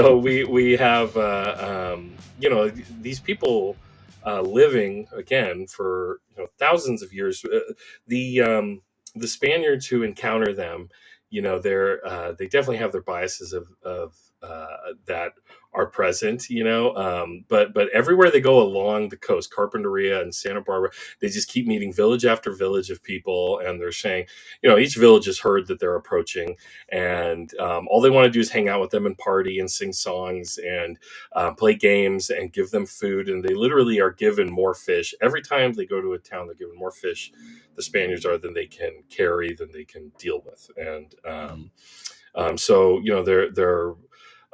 So we have these people living again for thousands of years. The the Spaniards who encounter them, they definitely have their biases of that are present, but everywhere they go along the coast, Carpinteria and Santa Barbara, they just keep meeting village after village of people, and they're saying, each village has heard that they're approaching, and all they want to do is hang out with them and party and sing songs and play games and give them food, and they literally are given more fish every time they go to a town. They're given more fish, the Spaniards are, than they can carry, than they can deal with, and so they're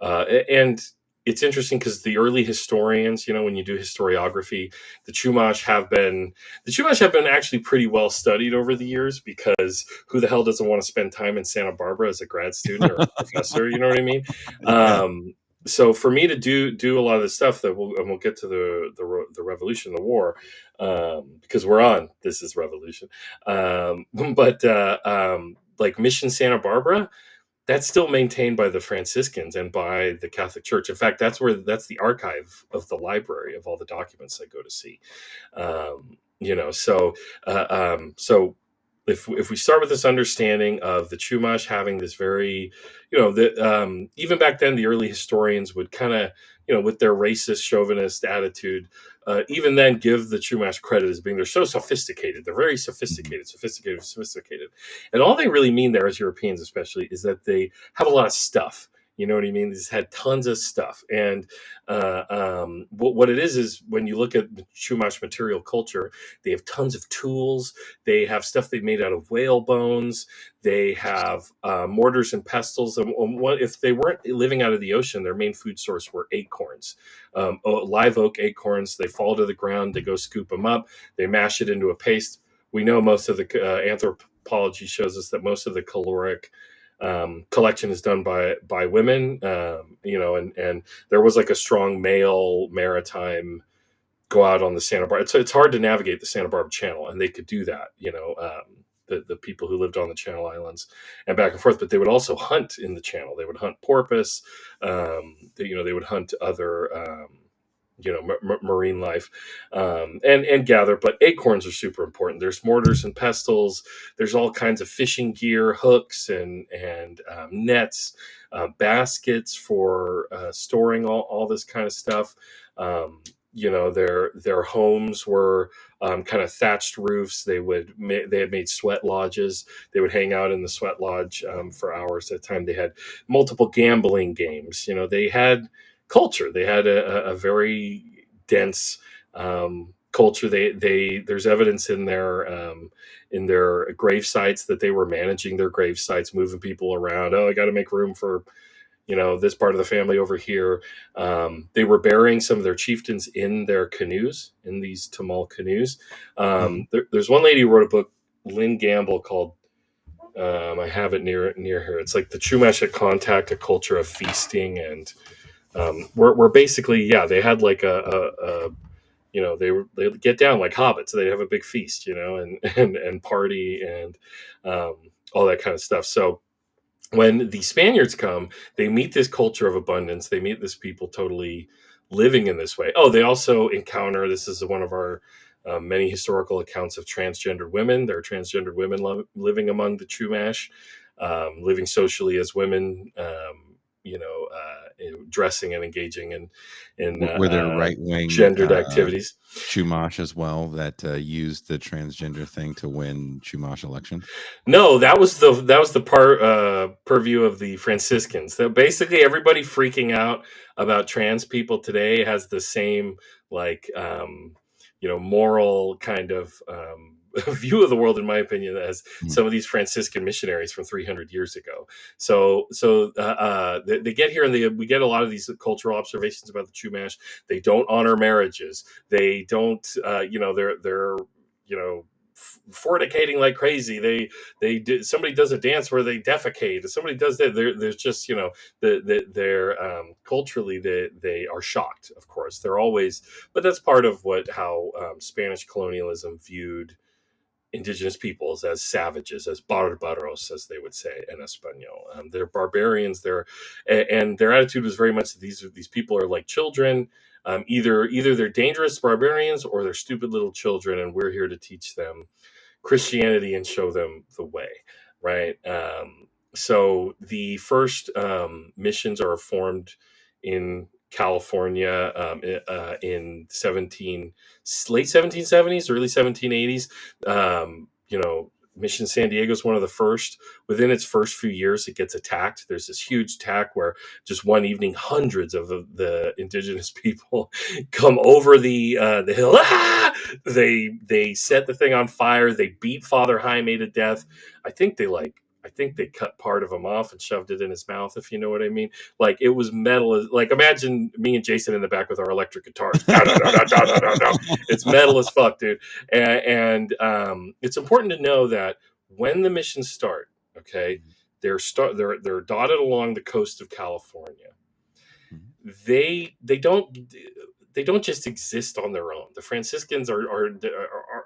and it's interesting because the early historians, when you do historiography, the Chumash have been actually pretty well studied over the years, because who the hell doesn't want to spend time in Santa Barbara as a grad student or a professor? You know what I mean? Yeah. So for me to do a lot of this stuff, and we'll get to the revolution, the war, because we're on This is Revolution, but like Mission Santa Barbara, that's still maintained by the Franciscans and by the Catholic Church. In fact, that's the archive of the library of all the documents I go to see. So if we start with this understanding of the Chumash having this very, even back then, the early historians would kind of, with their racist, chauvinist attitude, even then give the Chumash credit as being, they're so sophisticated. They're very sophisticated. And all they really mean there, as Europeans especially, is that they have a lot of stuff. You know what I mean? They just had tons of stuff. And what it is when you look at the Chumash material culture, they have tons of tools. They have stuff they made out of whale bones. They have mortars and pestles. And if they weren't living out of the ocean, their main food source were acorns, live oak acorns. They fall to the ground. They go scoop them up. They mash it into a paste. We know most of the anthropology shows us that most of the caloric collection is done by women, and there was like a strong male maritime go out on the Santa Barbara. It's hard to navigate the Santa Barbara Channel, and they could do that, the people who lived on the Channel Islands and back and forth, but they would also hunt in the Channel. They would hunt porpoise, they would hunt other, marine life, and gather. But acorns are super important. There's mortars and pestles. There's all kinds of fishing gear, hooks and nets, baskets for storing all this kind of stuff. Their homes were kind of thatched roofs. They had made sweat lodges. They would hang out in the sweat lodge for hours at a time. They had multiple gambling games. They had culture. They had a very dense culture. There's evidence in their grave sites that they were managing their grave sites, moving people around. Oh, I got to make room for this part of the family over here. They were burying some of their chieftains in their canoes, in these Tamal canoes. There's one lady who wrote a book, Lynn Gamble, called I have it near her. It's like the Chumash at Contact, a culture of feasting, and we're basically, they had like they get down like hobbits. They have a big feast, and party and all that kind of stuff. So when the Spaniards come, they meet this culture of abundance. They meet this people totally living in this way. Oh, they also encounter, this is one of our many historical accounts of transgendered women. There are transgendered women living among the Chumash, living socially as women, dressing and engaging in Were there right-wing gendered activities. Chumash as well that used the transgender thing to win Chumash elections? No, that was the purview of the Franciscans. That basically everybody freaking out about trans people today has the same moral kind of view of the world, in my opinion, as some of these Franciscan missionaries from 300 years ago. So they get here, and we get a lot of these cultural observations about the Chumash. They don't honor marriages. They don't, they're fornicating like crazy. Somebody does a dance where they defecate. Somebody does that. There's just they're culturally they are shocked. Of course, they're always, but that's part of how Spanish colonialism viewed indigenous peoples as savages, as barbaros, as they would say in Espanol. They're barbarians. And their attitude was very much that these people are like children. Either they're dangerous barbarians or they're stupid little children, and we're here to teach them Christianity and show them the way, right? So the first missions are formed in California in late 1770s, early 1780s. Mission San Diego is one of the first. Within its first few years, it gets attacked. There's this huge attack where just one evening, hundreds of the indigenous people come over the hill. Ah! They set the thing on fire. They beat Father Jaime to death. I think they cut part of him off and shoved it in his mouth, if you know what I mean. Like, it was metal. Like, imagine me and Jason in the back with our electric guitars. Da, da, da, da, da, da, da. It's metal as fuck, dude. And it's important to know that when the missions start, okay, they're dotted along the coast of California. They don't just exist on their own. The Franciscans are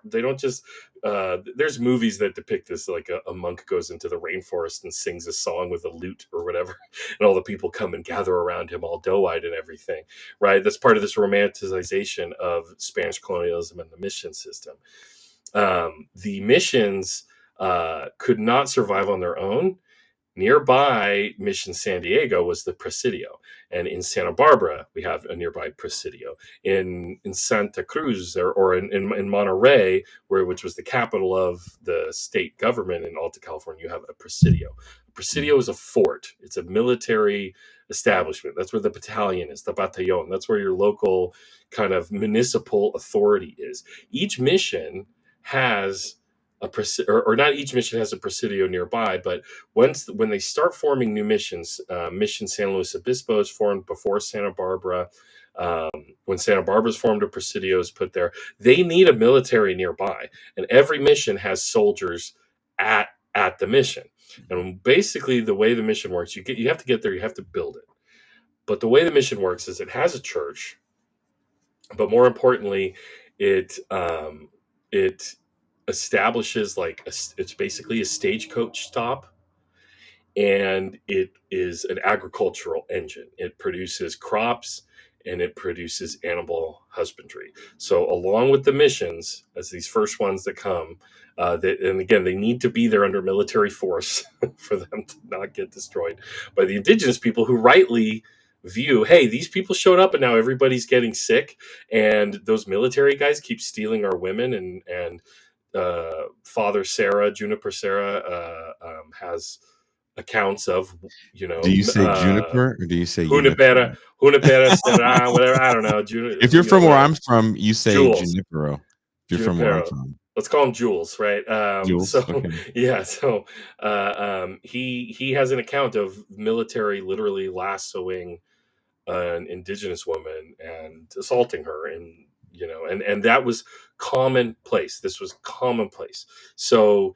they don't just. There's movies that depict this, like a monk goes into the rainforest and sings a song with a lute or whatever, and all the people come and gather around him, all doe-eyed and everything. Right? That's part of this romanticization of Spanish colonialism and the mission system. The missions could not survive on their own. Nearby Mission San Diego was the Presidio, and in Santa Barbara we have a nearby Presidio. In Santa Cruz or in Monterey, which was the capital of the state government in Alta California, you have a Presidio. A Presidio is a fort. It's a military establishment. That's where the battalion is, the batallon. That's where your local kind of municipal authority is. Each mission has or not each mission has a Presidio nearby, but when they start forming new missions, Mission San Luis Obispo is formed before Santa Barbara. When Santa Barbara is formed, a Presidio is put there. They need a military nearby, and every mission has soldiers at the mission. And basically, the way the mission works, you have to get there, you have to build it. But the way the mission works is it has a church, but more importantly, it establishes it's basically a stagecoach stop, and it is an agricultural engine. It produces crops and it produces animal husbandry. So along with the missions, as these first ones that come, and again, they need to be there under military force for them to not get destroyed by the indigenous people, who rightly view, hey, these people showed up and now everybody's getting sick, and those military guys keep stealing our women, and Father Sarah, Juniper Sarah, has accounts of, Do you say juniper or do you say Junipera, junipero? Junipera Serra, whatever. I don't know. If you're from where Whatever. I'm from, you say Jules, junipero. If you're from where I'm Junipero. from, Let's call him Jules, right? Jules. So Okay. yeah, so he has an account of military literally lassoing an indigenous woman and assaulting her, and that was commonplace. This was commonplace. So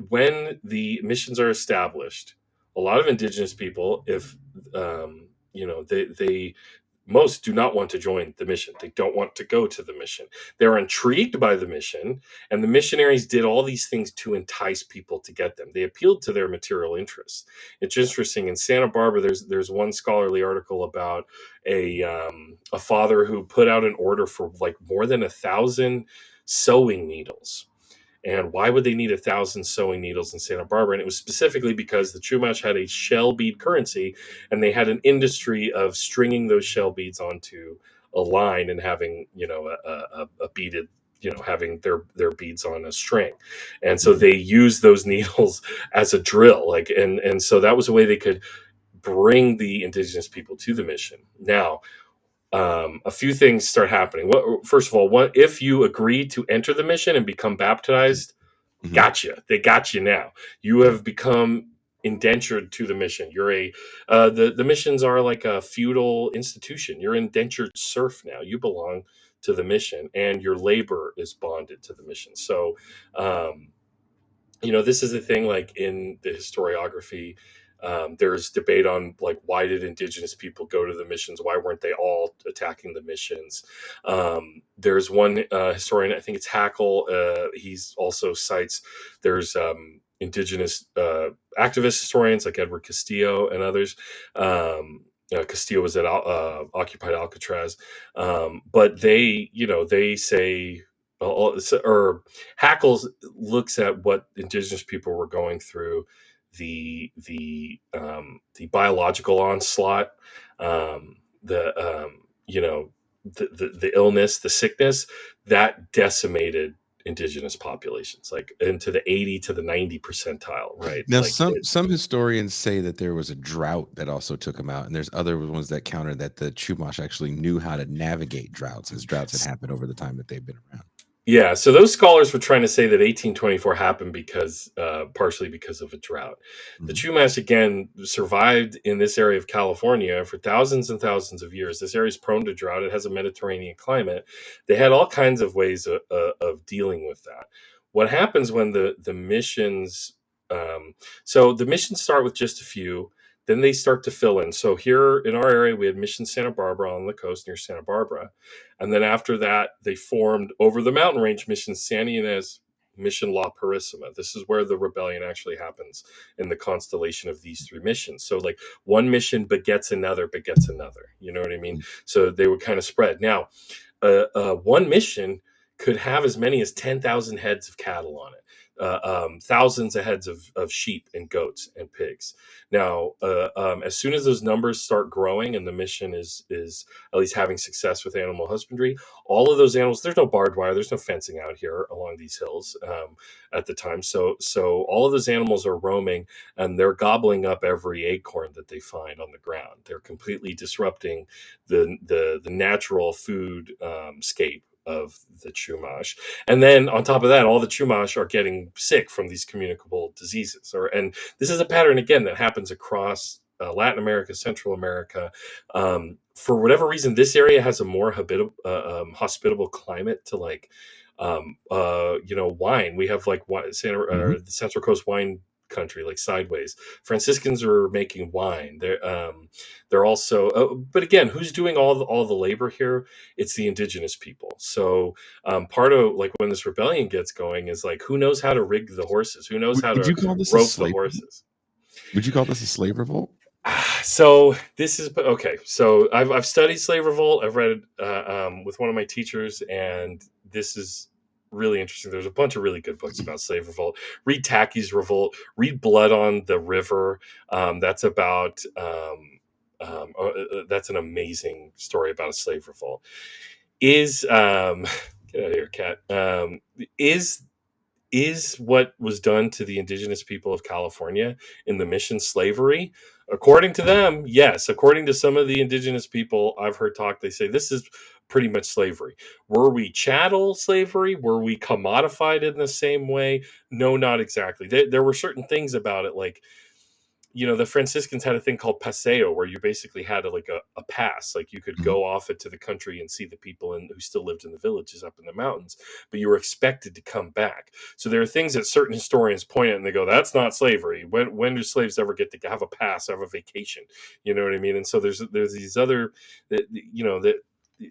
when the missions are established, a lot of indigenous people, if they most do not want to join the mission. They don't want to go to the mission. They're intrigued by the mission, and the missionaries did all these things to entice people to get them. They appealed to their material interests. It's interesting. In Santa Barbara, there's one scholarly article about a father who put out an order for like more than 1,000 sewing needles. And why would they need 1,000 sewing needles in Santa Barbara? And it was specifically because the Chumash had a shell bead currency, and they had an industry of stringing those shell beads onto a line and having, a beaded, having their beads on a string. And so they used those needles as a drill. And so that was a way they could bring the indigenous people to the mission. Now, a few things start happening. First of all, if you agree to enter the mission and become baptized, Mm-hmm. gotcha. They got you now. You have become indentured to the mission. The missions are like a feudal institution. You're indentured serf now. You belong to the mission, and your labor is bonded to the mission. So, this is the thing. Like in the historiography, There's debate on like why did indigenous people go to the missions? Why weren't they all attacking the missions? There's one historian, I think it's Hackle. He's also cites there's indigenous activist historians like Edward Castillo and others. Castillo was at occupied Alcatraz, but they say, or Hackles looks at what indigenous people were going through, the biological onslaught, the the illness, the sickness that decimated indigenous populations, like into the 80 to the 90 percentile, right? Now, Like some historians say that there was a drought that also took them out, and there's other ones that counter that the Chumash actually knew how to navigate droughts, as droughts had happened over the time that they've been around. Yeah, so those scholars were trying to say that 1824 happened because, partially because of a drought. The Mhm. Chumash again survived in this area of California for thousands and thousands of years. This area is prone to drought. It has a Mediterranean climate. They had all kinds of ways of dealing with that. What happens when the missions? So the missions start with just a few, then they start to fill in. So here in our area, we had Mission Santa Barbara on the coast near Santa Barbara. And then after that, they formed over the mountain range Mission San Ynez, Mission La Purísima. This is where the rebellion actually happens in the constellation of these three missions. So, like, one mission begets another, begets another. You know what I mean? Mhm. So they would kind of spread. Now, one mission could have as many as 10,000 heads of cattle on it. Thousands of heads of sheep and goats and pigs. Now, as soon as those numbers start growing and the mission is at least having success with animal husbandry, all of those animals, there's no barbed wire, there's no fencing out here along these hills at the time. So all of those animals are roaming and they're gobbling up every acorn that they find on the ground. They're completely disrupting the natural food scape of the Chumash. And then on top of that, all the Chumash are getting sick from these communicable diseases. And this is a pattern again that happens across Latin America, Central America. For whatever reason, this area has a more hospitable climate to like wine. We have like Mhm. the Central Coast wine country, like Sideways. Franciscans are making wine. They're also, but again, who's doing all the labor here? It's the indigenous people. So part of like when this rebellion gets going is like, who knows how to rig the horses? Who knows how Would to you call this a rope the slave? horses? Would you call this a slave revolt? So this is okay. So I've studied slave revolt. I've read with one of my teachers, and this is really interesting. There's a bunch of really good books about slave revolt. Read Tacky's Revolt. Read Blood on the River. That's about that's an amazing story about a slave revolt. Is get out of here, cat. Is what was done to the indigenous people of California in the mission slavery? According to them, yes. According to some of the indigenous people I've heard talk, they say this is pretty much slavery. Were we chattel slavery? Were we commodified in the same way? No, not exactly. There were certain things about it, like the Franciscans had a thing called paseo, where you basically had a pass, like you could Mhm. go off into the country and see the people who still lived in the villages up in the mountains, but you were expected to come back. So there are things that certain historians point at and they go, "That's not slavery. When do slaves ever get to have a pass, have a vacation?" You know what I mean? And so there's these other, that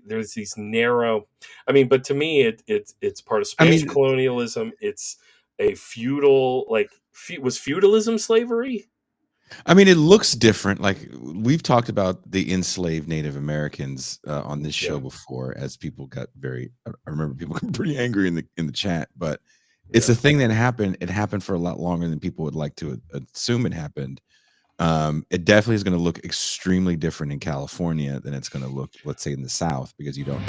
there's these narrow. I mean, but to me, it's part of I Spanish mean, colonialism. It's a feudal was feudalism slavery? it looks different. Like we've talked about the enslaved Native Americans on this show Yeah. before, as people got very. I remember people got pretty angry in the chat, but it's Yeah. a thing that happened. It happened for a lot longer than people would like to assume it happened. It definitely is going to look extremely different in California than it's going to look, let's say, in the South, because you don't